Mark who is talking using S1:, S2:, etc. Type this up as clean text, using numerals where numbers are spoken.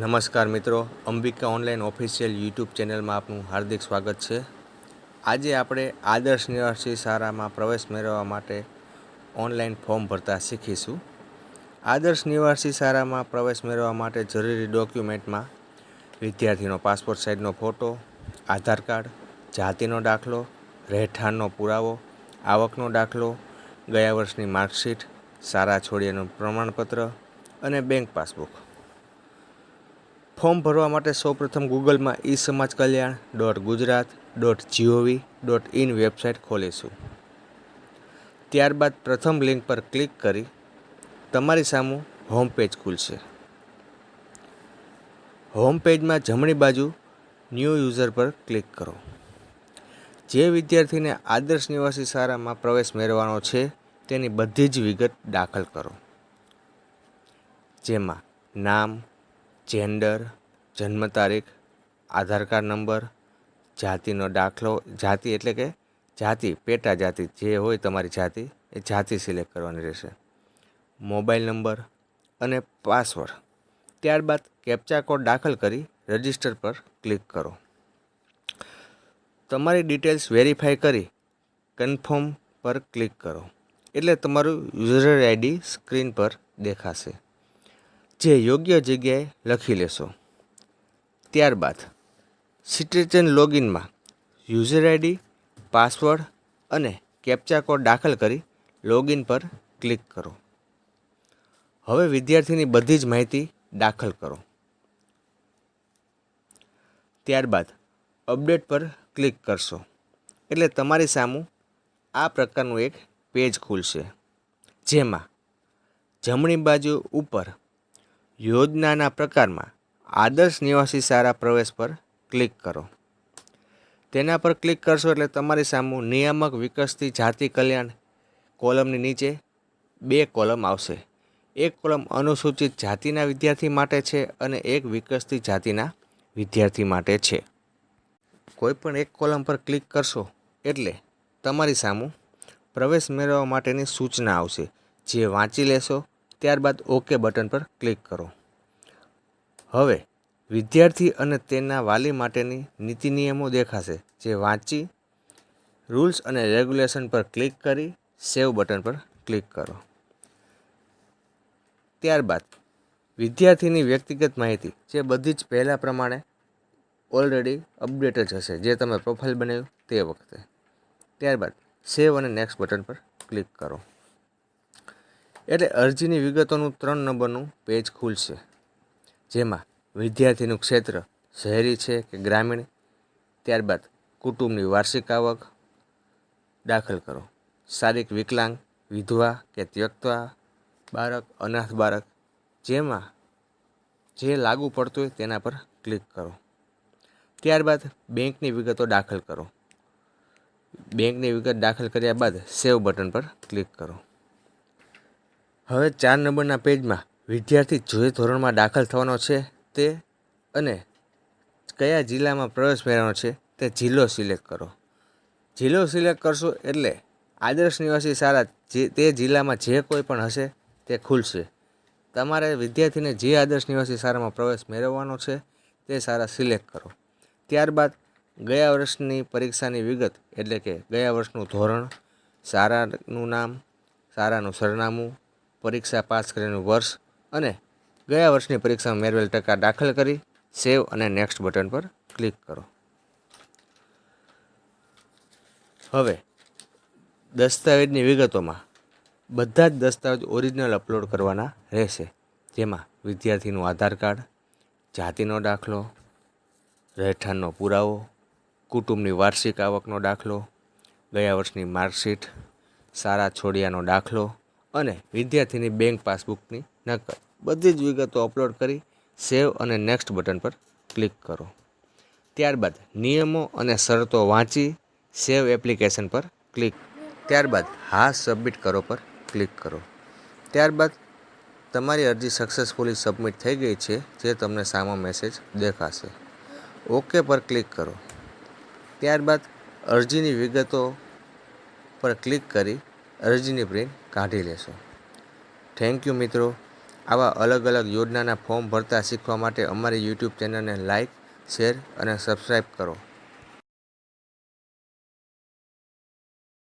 S1: નમસ્કાર મિત્રો, Ambika online official YouTube ચેનલમાં આપનું હાર્દિક સ્વાગત છે. આજે આપણે આદર્શ નિવાસી શાળામાં પ્રવેશ મેળવવા માટે ઓનલાઈન ફોર્મ ભરતા શીખીશું. આદર્શ નિવાસી શાળામાં પ્રવેશ મેળવવા માટે જરૂરી ડોક્યુમેન્ટમાં વિદ્યાર્થીનો પાસપોર્ટ સાઇઝનો ફોટો, આધાર કાર્ડ, જાતિનો દાખલો, રહેઠાણનો પુરાવો, આવકનો દાખલો, ગયા વર્ષની માર્કશીટ, શાળા છોડ્યાનું પ્રમાણપત્ર અને બેંક પાસબુક. ફોર્મ ભરવા માટે સૌપ્રથમ ગૂગલમાં isamaajkalyan.gujarat.gov.in વેબસાઇટ ખોલીશું. ત્યારબાદ પ્રથમ લિંક પર ક્લિક કરી તમારી સામે હોમ પેજ ખુલશે. હોમ પેજમાં જમણી બાજુ ન્યૂ યુઝર પર ક્લિક કરો. જે વિદ્યાર્થીને આદર્શ નિવાસી શાળામાં પ્રવેશ મેળવવાનો છે તેની બધી જ વિગત દાખલ કરો, જેમાં નામ, જેન્ડર, જન્મ તારીખ, આધાર કાર્ડ નંબર, જાતિનો દાખલો, જાતિ એટલે કે જાતિ, પેટા જાતિ જે હોય તમારી જાતિ એ જાતિ સિલેક્ટ કરવાની રહેશે, મોબાઈલ નંબર અને પાસવર્ડ. ત્યારબાદ કેપ્ચા કોડ દાખલ કરી રજિસ્ટર પર ક્લિક કરો. તમારી ડિટેલ્સ વેરીફાઈ કરી કન્ફર્મ પર ક્લિક કરો એટલે તમારું યુઝર આઈડી સ્ક્રીન પર દેખાશે, જે યોગ્ય જગ્યાએ લખી લેશો. ત્યારબાદ સિટીઝન લોગિનમાં યુઝર આઈડી, પાસવર્ડ અને કેપ્ચા કોડ દાખલ કરી લોગિન પર ક્લિક કરો. હવે વિદ્યાર્થીની બધી જ માહિતી દાખલ કરો. ત્યારબાદ અપડેટ પર ક્લિક કરશો એટલે તમારી સામે આ પ્રકારનું એક પેજ ખુલશે, જેમાં જમણી બાજુ ઉપર યોજનાના પ્રકારમાં આદર્શ નિવાસી શાળા પ્રવેશ પર ક્લિક કરો. તેના પર ક્લિક કરશો એટલે તમારી સામે નિયામક વિકસતી જાતિ કલ્યાણ કોલમની નીચે બે કોલમ આવશે. એક કોલમ અનુસૂચિત જાતિના વિદ્યાર્થી માટે છે અને એક વિકસતી જાતિના વિદ્યાર્થી માટે છે. કોઈ પણ એક કોલમ પર ક્લિક કરશો એટલે તમારી સામે પ્રવેશ મેળવવા માટેની સૂચના આવશે, જે વાંચી લેશો. ત્યારબાદ ઓકે બટન પર ક્લિક કરો. હવે વિદ્યાર્થી અને તેના વાલી માટેની નીતિ નિયમો દેખાશે, જે વાંચી રૂલ્સ અને રેગ્યુલેશન પર ક્લિક કરી સેવ બટન પર ક્લિક કરો. ત્યારબાદ વિદ્યાર્થીની વ્યક્તિગત માહિતી જે બધી જ પહેલાં પ્રમાણે ઓલરેડી અપડેટ જ હશે, જે તમે પ્રોફાઇલ બનાવ્યું તે વખતે. ત્યારબાદ સેવ અને નેક્સ્ટ બટન પર ક્લિક કરો એટલે અરજીની વિગતોનું 3 નંબરનું પેજ ખુલશે, જેમાં વિદ્યાર્થીનું ક્ષેત્ર શહેરી છે કે ગ્રામીણ. ત્યારબાદ કુટુંબની વાર્ષિક આવક દાખલ કરો, શારીરિક વિકલાંગ, વિધવા કે ત્યક્તા બાળક, અનાથ બાળક, જેમાં જે લાગુ પડતું હોય તેના પર ક્લિક કરો. ત્યારબાદ બેંકની વિગતો દાખલ કરો. બેંકની વિગત દાખલ કર્યા બાદ સેવ બટન પર ક્લિક કરો. હવે 4 નંબરના પેજમાં વિદ્યાર્થી જે ધોરણમાં દાખલ થવાનો છે તે અને કયા જિલ્લામાં પ્રવેશ મેળવવાનો છે તે જિલ્લો સિલેક્ટ કરો. જિલ્લો સિલેક્ટ કરશો એટલે આદર્શ નિવાસી શાળા તે જિલ્લામાં જે કોઈ પણ હશે તે ખુલશે. તમારે વિદ્યાર્થીને જે આદર્શ નિવાસી શાળામાં પ્રવેશ મેળવવાનો છે તે શાળા સિલેક્ટ કરો. ત્યારબાદ ગયા વર્ષની પરીક્ષાની વિગત એટલે કે ગયા વર્ષનું ધોરણ, શાળાનું નામ, શાળાનું સરનામું, પરીક્ષા પાસ કરેલું વર્ષ અને ગયા વર્ષની પરીક્ષામાં મેળવેલ ટકા દાખલ કરી સેવ અને નેક્સ્ટ બટન પર ક્લિક કરો. હવે દસ્તાવેજની વિગતોમાં બધા જ દસ્તાવેજ ઓરિજિનલ અપલોડ કરવાના રહેશે, જેમાં વિદ્યાર્થીનું આધાર કાર્ડ, જાતિનો દાખલો, રહેઠાણનો પુરાવો, કુટુંબની વાર્ષિક આવકનો દાખલો, ગયા વર્ષની માર્કશીટ, શાળા છોડ્યાનો દાખલો અને વિદ્યાર્થીની બેંક પાસબુકની નકલ. બધી જ વિગતો અપલોડ કરી સેવ અને નેક્સ્ટ બટન પર ક્લિક કરો. ત્યારબાદ નિયમો અને શરતો વાંચી સેવ એપ્લિકેશન પર ક્લિક. ત્યારબાદ હા સબમિટ કરો પર ક્લિક કરો. ત્યારબાદ તમારી અરજી સક્સેસફુલી સબમિટ થઈ ગઈ છે, જે તમને સામો મેસેજ દેખાશે. ઓકે પર ક્લિક કરો. ત્યારબાદ અરજીની વિગતો પર ક્લિક કરી અરજીની પ્રિન્ટ કાઢી લેશો. થેન્ક યુ મિત્રો. આવા અલગ અલગ યોજનાના ફોર્મ ભરતા શીખવા માટે અમારી યુટ્યુબ ચેનલને લાઇક, શેર અને સબસ્ક્રાઈબ કરો.